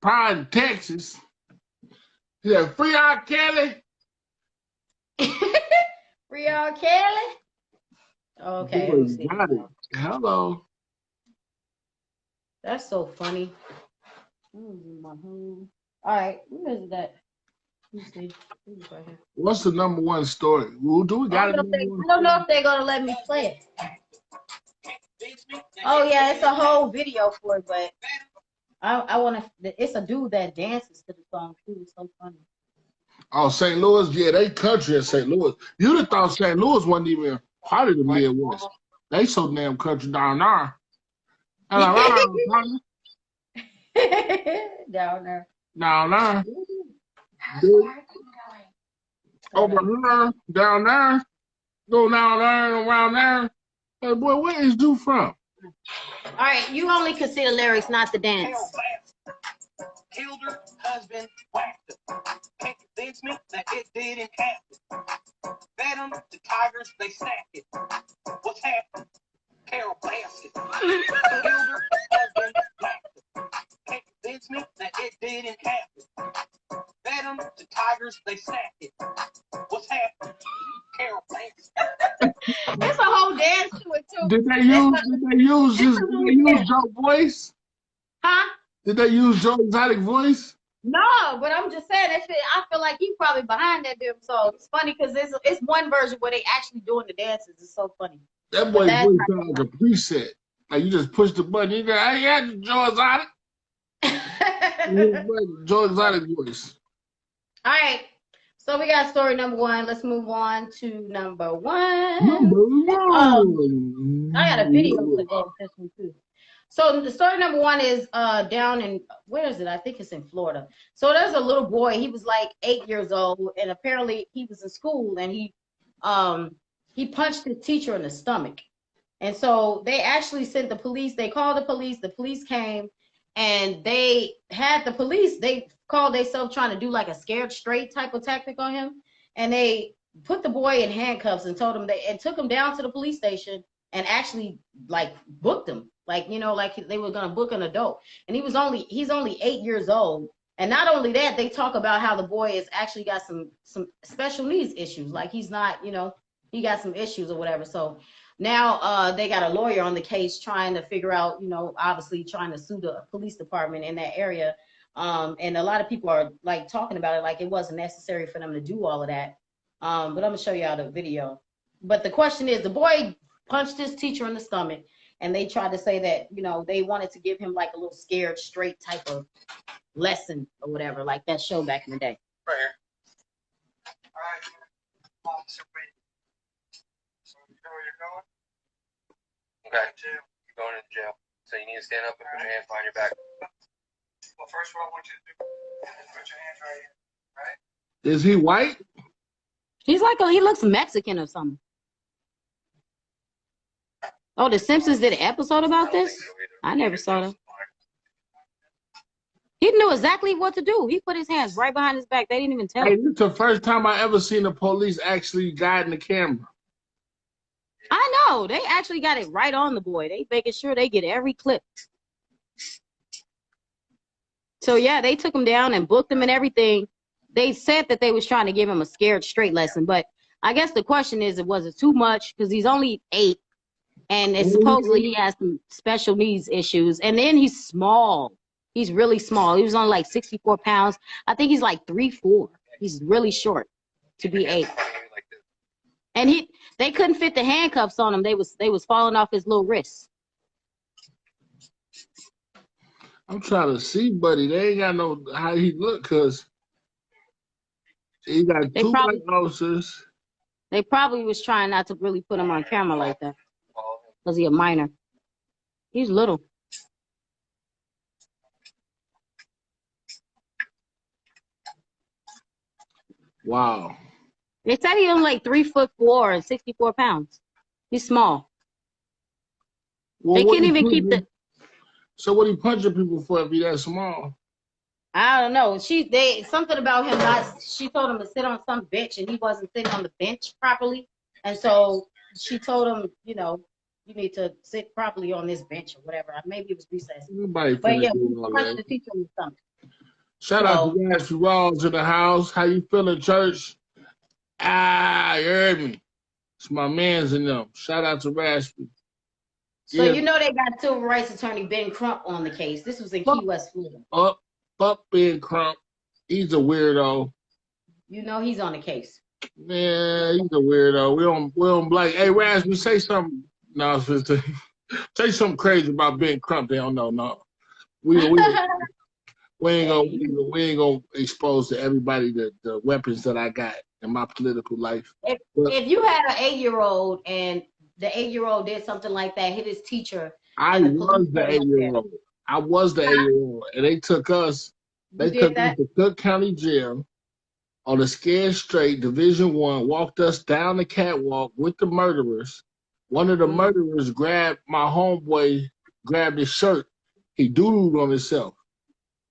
Probably in Texas. Yeah, free R. Kelly. Free R. Kelly? Okay, let me see. Got it. Hello. That's so funny. All right, where is that? Let me see. Right here. What's the #1 story? Well, do we got it? I don't know if they're gonna let me play it. Oh yeah, it's a whole video for it, but I want to. It's a dude that dances to the song too. It's so funny. Oh, St. Louis? Yeah, they country in St. Louis. You'd have thought St. Louis wasn't even part of the Midwest. They so damn country down there. Down there. Down there. Over here, down there. Go down there and around there. Hey, boy, where is dude from? All right, you only can see the lyrics, not the dance. Killed her husband, whacked her. Can't convince me that it didn't happen. Fed them to tigers, they snacked it. What's happened? Carole Baskin. Killed her husband, whacked her. Can't convince me that it didn't happen. Fed them to tigers, they snacked it. What's happened? Carole Baskin. There's a whole dance to it too. Did they use Joe's voice? Huh? Did they use Joe Exotic voice? No, but I'm just saying that shit. I feel like he's probably behind that damn song. It's funny because it's one version where they actually doing the dances. It's so funny. That boy's voice sounds like a preset. Like you just push the button. You go, I got Joe Exotic. Joe Exotic voice. All right. So we got story #1. Let's move on to #1. I got a video to go with this one too. So the story #1 is down in, where is it? I think it's in Florida. So there's a little boy. He was like 8 years old, and apparently he was in school, and he punched his teacher in the stomach. And so they actually sent the police. They called the police. The police came, and they had the police. They called themselves trying to do like a scared straight type of tactic on him, and they put the boy in handcuffs and told him and took him down to the police station and actually like booked him. Like, you know, like they were going to book an adult. And he's only 8 years old. And not only that, they talk about how the boy has actually got some special needs issues. Like he's not, you know, he got some issues or whatever. So now they got a lawyer on the case trying to figure out, you know, obviously trying to sue the police department in that area. And a lot of people are like talking about it like it wasn't necessary for them to do all of that. But I'm going to show y'all the video. But the question is, the boy punched his teacher in the stomach. And they tried to say that, you know, they wanted to give him like a little scared straight type of lesson or whatever, like that show back in the day. Right here. All right. So you know where you're going? Okay. You're going to jail. So you need to stand up and put your hands behind your back. Well, first what I want you to do is put your hands right here. Right? Is he white? He's like, he looks Mexican or something. Oh, The Simpsons did an episode about this? I never saw that. He knew exactly what to do. He put his hands right behind his back. They didn't even tell him. Hey, this is the first time I ever seen the police actually guiding the camera. I know. They actually got it right on the boy. They making sure they get every clip. So, yeah, they took him down and booked him and everything. They said that they was trying to give him a scared straight lesson. But I guess the question is, was it too much? Because he's only 8. And it's supposedly he has some special needs issues. And then he's small. He's really small. He was only like 64 pounds. I think he's like 3'4". He's really short to be 8. And they couldn't fit the handcuffs on him. They was falling off his little wrists. I'm trying to see, buddy. They ain't got no how he look because he got two white officers. They probably was trying not to really put him on camera like that. Was he a minor? He's little. Wow. They said he was like 3'4" and 64 pounds. He's small. Well, they can't even keep the. So what he punching people for if he that small? I don't know. Something about him not. She told him to sit on some bench and he wasn't sitting on the bench properly, and so she told him, you know, you need to sit properly on this bench or whatever. Maybe it was recess. But yeah, the teacher was something. Shout out to Raspy Rawls in the house. How you feeling, church? You heard me. It's my mans in them. Shout out to Raspy. So you know they got civil rights attorney Ben Crump on the case. This was in Key West, Florida. Fuck Ben Crump. He's a weirdo. You know he's on the case. Man, he's a weirdo. We don't like. Hey, Raspy, say something. No, say something crazy about Ben Crump. They don't know. No, we ain't gonna expose to everybody the weapons that I got in my political life. If you had an 8-year-old and the 8-year-old did something like that, hit his teacher. I was the 8-year-old. I was the 8-year-old, and they took us. They took us to Cook County Jail on a scared straight Division I. Walked us down the catwalk with the murderers. One of the murderers grabbed my homeboy, grabbed his shirt. He doodled on himself.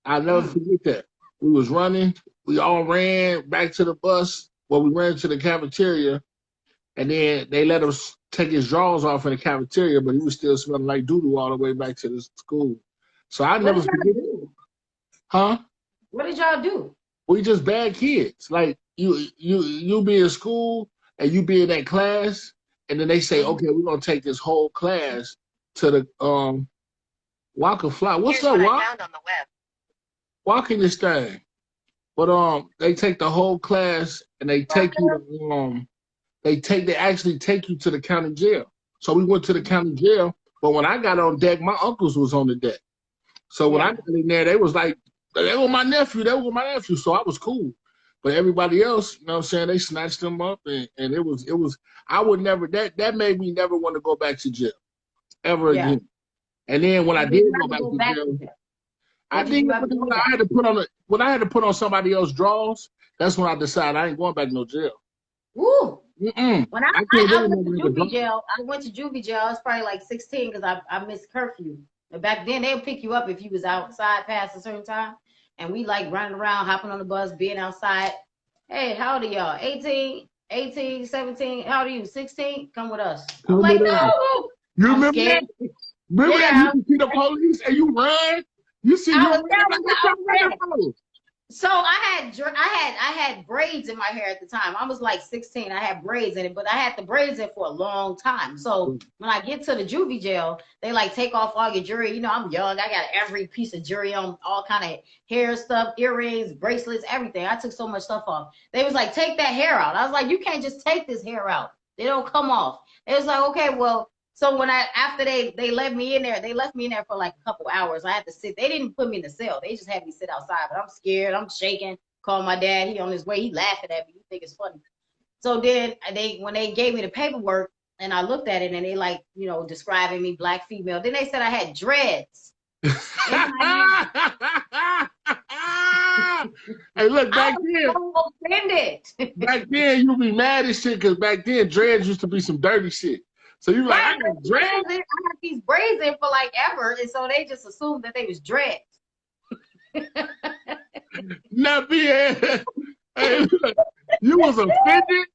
I'll never forget that. We was running. We all ran back to the bus. Well, we ran to the cafeteria, and then they let us take his drawers off in the cafeteria, but he was still smelling like doodle all the way back to the school. So I never forget it. Huh? What did y'all do? We just bad kids. Like you be in school and you be in that class, and then they say, okay, we're gonna take this whole class to the Walker Fly. What's up, Walk? Walking this thing. But they take the whole class and they take you to they actually take you to the county jail. So we went to the county jail, but when I got on deck, my uncles was on the deck. So when I got in there, they was like, they were my nephew, so I was cool. But everybody else, you know what I'm saying, they snatched them up and it was I would never that made me never want to go back to jail ever again. And then when I did go back to jail, I think when I had to put on somebody else's drawers, that's when I decided I ain't going back to no jail. Woo! When I went to juvie jail, I was probably like 16 because I missed curfew. And back then, they'll pick you up if you was outside past a certain time. And we like running around, hopping on the bus, being outside. Hey, how old are y'all? 18, 17. How old are you? 16? Come with us. I'm like, no. You remember that? Remember that? You see the police and you run? You see So I had braids in my hair at the time. I was like 16. I had braids in it, but I had the braids in for a long time. So when I get to the juvie jail, they like take off all your jewelry. You know, I'm young. I got every piece of jewelry on, all kind of hair stuff, earrings, bracelets, everything. I took so much stuff off. They was like, take that hair out. I was like, you can't just take this hair out. They don't come off. It was like, okay, well. So when after they let me in there, they left me in there for like a couple hours. I had to sit. They didn't put me in the cell. They just had me sit outside. But I'm scared. I'm shaking. Call my dad. He on his way. He laughing at me. He think it's funny. So then when they gave me the paperwork and I looked at it and they like, you know, describing me black female. Then they said I had dreads. Hey, look, back then. So offended. Back then, you be mad as shit because back then dreads used to be some dirty shit. So you like, I got dreads. I had these braids in for like ever, and so they just assumed that they was dreads. Not be hey, you was offended.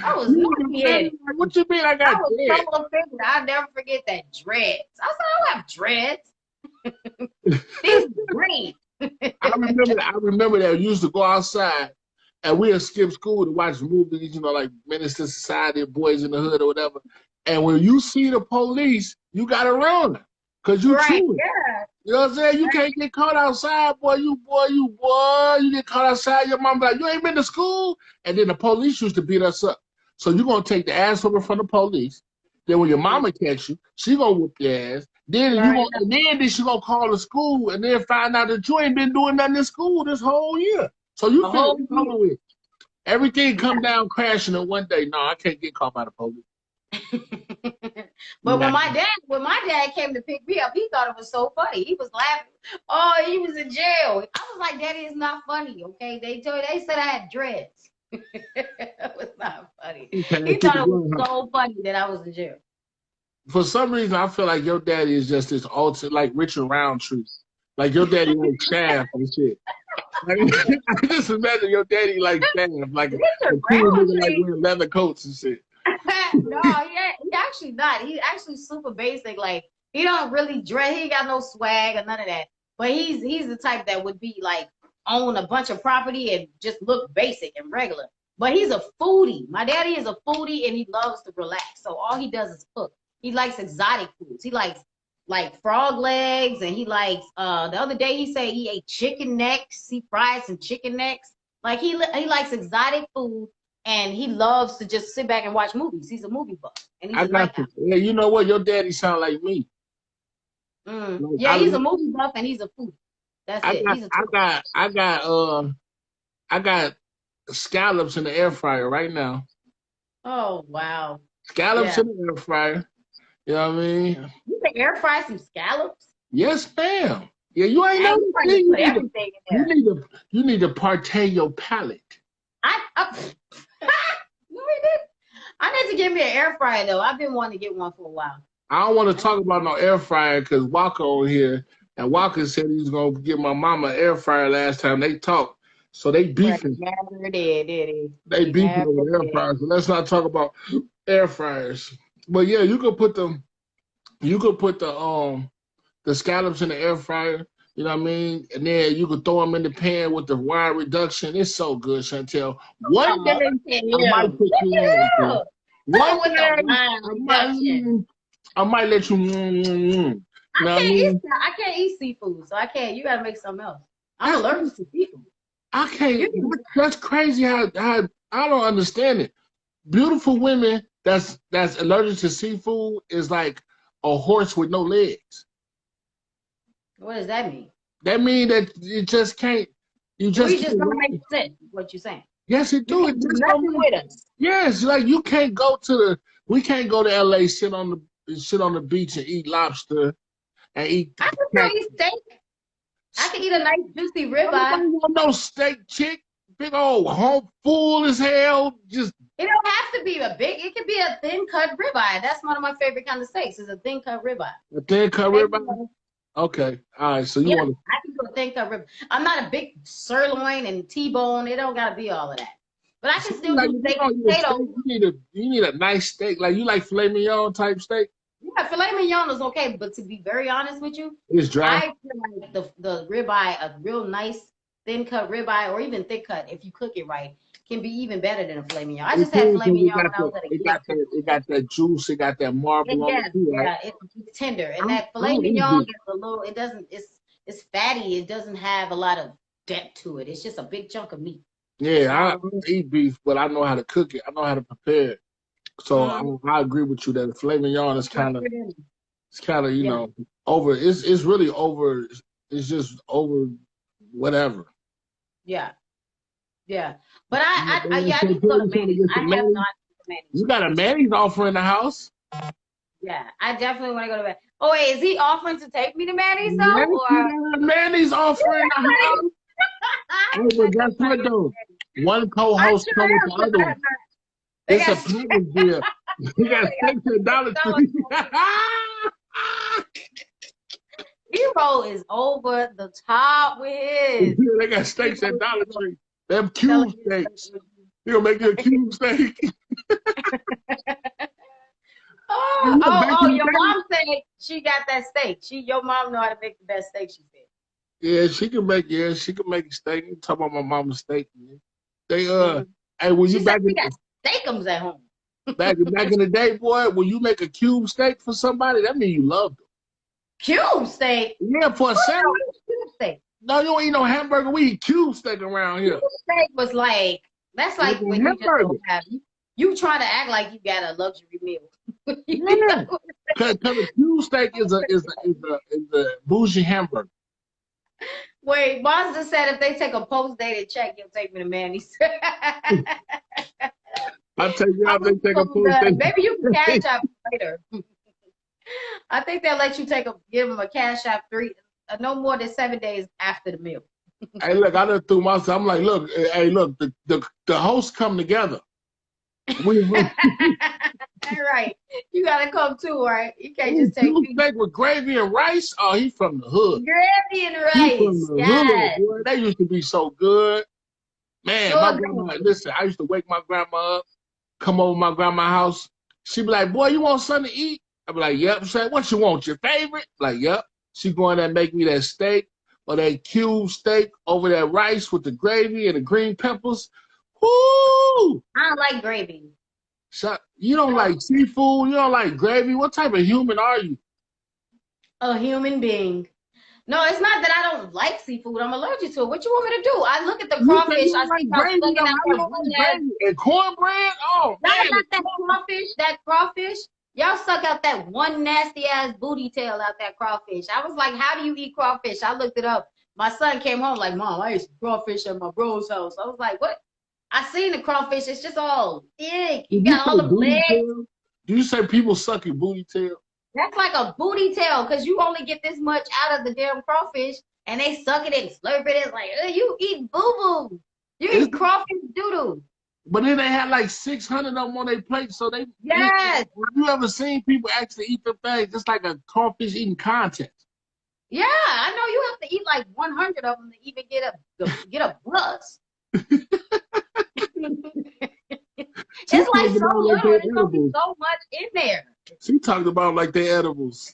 I was offended. What you mean? I was so offended. I'll never forget that dreads. I said, I don't have dreads. These braids. I remember that we used to go outside. And we'll skip school to watch movies, you know, like Menace to Society, Boys in the Hood or whatever. And when you see the police, you got to run because you cheating. Yeah. You know what I'm saying? You can't get caught outside, boy. You get caught outside. Your mom be like, you ain't been to school? And then the police used to beat us up. So you're going to take the ass over from the police. Then when your mama catch you, she going to whoop your ass. Then she going to call the school and then find out that you ain't been doing nothing in school this whole year. So you feel with everything come down crashing in one day. No, I can't get caught by the police. But when my dad came to pick me up, he thought it was so funny. He was laughing. Oh, he was in jail. I was like, Daddy, it's not funny, okay? They said I had dreads. It was not funny. He thought it was so funny that I was in jail. For some reason, I feel like your daddy is just this ultimate, like Richard Roundtree. Like your daddy like Shaft and shit. Like, I just imagine your daddy like that, like a cool grandma nigga like wearing leather coats and shit. No, he actually not. He's actually super basic. Like he don't really dress. He ain't got no swag or none of that. But he's the type that would be like own a bunch of property and just look basic and regular. But he's a foodie. My daddy is a foodie and he loves to relax. So all he does is cook. He likes exotic foods. He likes like frog legs, and he likes the other day he said he ate chicken necks. He fried some chicken necks. Like he likes exotic food. And he loves to just sit back and watch movies. He's a movie buff. And he's I got you. Yeah, you know what? Your daddy sound like me. Like, yeah, he's a movie buff and he's a foodie. That's it. He's a I got scallops in the air fryer right now. Oh wow. Scallops in the air fryer. You know what I mean? You can air fry some scallops? Yes, ma'am. Yeah, you ain't know. You need to partay your palate. I need to get me an air fryer though. I've been wanting to get one for a while. I don't want to talk about no air fryer because Walker over here, and Walker said he was gonna get my mama an air fryer last time they talked. So they beefing. Never did he? They beefing over air fryers. So let's not talk about air fryers. But yeah, you could put the scallops in the air fryer. You know what I mean? And then you could throw them in the pan with the wire reduction. It's so good, Chantel. One day I might put you on. One day I might let you. I can't eat seafood, so I can't. You gotta make something else. I'm allergic to seafood. I can't. That's crazy. How I don't understand it. Beautiful women that's allergic to seafood is like a horse with no legs. What does that mean? That means that you just can't. You just don't make sense. What you're saying? Yes, it do. It just nothing with us. Yes, like you can't go to we can't go to LA, sit on the beach and eat lobster and eat. I can still eat steak. I can eat a nice juicy ribeye. I don't want no steak, chick. Big old home full as hell. Just it don't have to be a big. It could be a thin cut ribeye. That's one of my favorite kind of steaks. Is a thin cut ribeye. A thin cut ribeye. Okay, all right. So you want? I can do a thin cut ribeye. I'm not a big sirloin and T-bone. It don't gotta be all of that. But I can still do steak and potatoes. You need a nice steak. Like you like filet mignon type steak. Yeah, filet mignon is okay, but to be very honest with you, it's dry. I feel like the ribeye, a real nice thin cut ribeye, or even thick cut, if you cook it right, can be even better than a filet mignon. I just had filet mignon when I was at a It got that juice, it got that marble on it too, right? Yeah, it's tender. And that filet mignon gets a little, it's fatty, it doesn't have a lot of depth to it. It's just a big chunk of meat. Yeah, I don't eat beef, but I know how to cook it. I know how to prepare it. So I agree with you that the filet mignon is kind of, you know, over. It's really over. It's just over, whatever. Yeah, yeah. But I need to go to Manny's. I have not been to Manny's. You got a Manny's offer in the house? Yeah, I definitely want to go to Manny's. Oh wait, is he offering to take me to Manny's though? Or Manny's offering in the house. Hey, but guess what though? One co-host coming with the other one. It's a package deal. We got steaks at Dollar Tree. Hero is over the top with his. They got steaks at Dollar Tree. Them cube steaks. You gonna make you a cube steak? Your mom said she got that steak. Your mom know how to make the best steak, she said. Yeah, she can make a steak. You talk about my mama's steak. They hey, when you back in steakums at home. back in the day, boy, when you make a cube steak for somebody, that means you love them. Cube steak? Yeah, for a sandwich. Cube steak. No, you don't eat no hamburger. We eat cube steak around here. Cube steak was like when you just don't have you trying to act like you got a luxury meal. Yeah, because a cube steak is a bougie hamburger. Wait, Boss just said if they take a post-dated check, you'll take me to Manny's. I'll take you out. They take a post-dated. Maybe you can cash out later. I think they'll let you give them a cash out no more than 7 days after the meal. Hey, look, I done threw myself. I'm like, look, hey, look, the hosts come together. All right. You gotta come too, right? You can't just take me. Steak with gravy and rice? Oh, he from the hood. Gravy and He from rice. the Yes. hood, boy. They used to be so good. Man, Sure my do. grandma, listen, I used to wake my grandma up, come over to my grandma's house. She'd be like, boy, you want something to eat? I'd be like, yep. She'd say, what you want, your favorite? Like, yep. She go in there and make me that steak or that cube steak over that rice with the gravy and the green peppers. Woo! I don't like gravy. You don't like seafood? You don't like gravy? What type of human are you? A human being. No, it's not that I don't like seafood. I'm allergic to it. What you want me to do? I look at the crawfish. I see how gravy, sucking out and cornbread. Oh man, that crawfish. Y'all suck out that one nasty ass booty tail out that crawfish. I was like, how do you eat crawfish? I looked it up. My son came home like, Mom, I ate some crawfish at my bro's house. I was like, what? I seen the crawfish. It's just all thick. You got all the legs. Do you say people suck your booty tail? That's like a booty tail because you only get this much out of the damn crawfish and they suck it and slurp it. It's like, you eat boo-boo. You eat crawfish doo-doo. But then they had like 600 of them on their plate, so they. Yes. Have you ever seen people actually eat them things? It's like a crawfish eating contest. Yeah, I know you have to eat like 100 of them to even get a buzz. It's like so little. There's gonna be so much in there. She talked about like they edibles.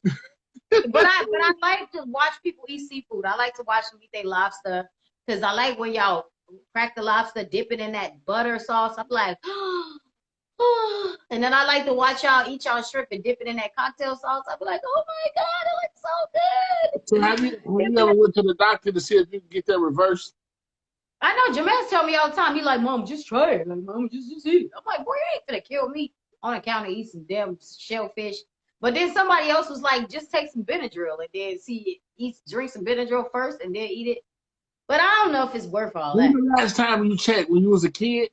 But I like to watch people eat seafood. I like to watch them eat their lobster because I like when y'all crack the lobster, dip it in that butter sauce. I'm like, and then I like to watch y'all eat y'all shrimp and dip it in that cocktail sauce. I'm like, oh my God, it looks so good. So have you ever went to the doctor to see if you can get that reversed? I know Jamel's tell me all the time. He like, Mom, just try it. Like, Mom, just eat it. I'm like, boy, you ain't gonna kill me on account of eat some damn shellfish. But then somebody else was like, just take some Benadryl and then drink some Benadryl first and then eat it. But I don't know if it's worth all that. When the last time you checked when you was a kid?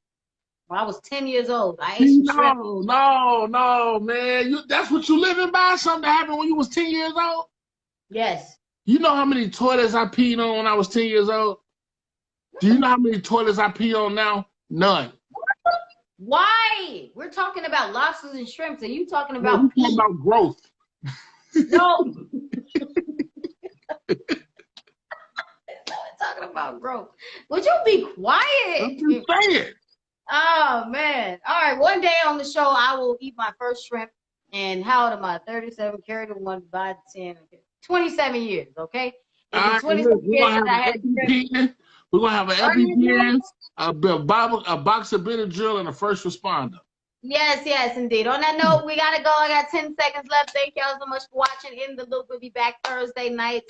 When I was 10 years old. I ate some shrimp. No, man. That's what you living by? Something that happened when you was 10 years old? Yes. You know how many toilets I peed on when I was 10 years old? Do you know how many toilets I pee on now? None. Why? We're talking about lobsters and shrimps, and you talking about we're talking about growth. No. We're talking about growth. Would you be quiet? I'm just saying. Oh man. All right. One day on the show, I will eat my first shrimp. And how old am I? 37, carry the 1 by 10. 27 years, okay? And 27 years that I had shrimp. We're going to have an EpiPen, a box of Benadryl, and a first responder. Yes, indeed. On that note, we got to go. I got 10 seconds left. Thank y'all so much for watching In the Loop. We'll be back Thursday night.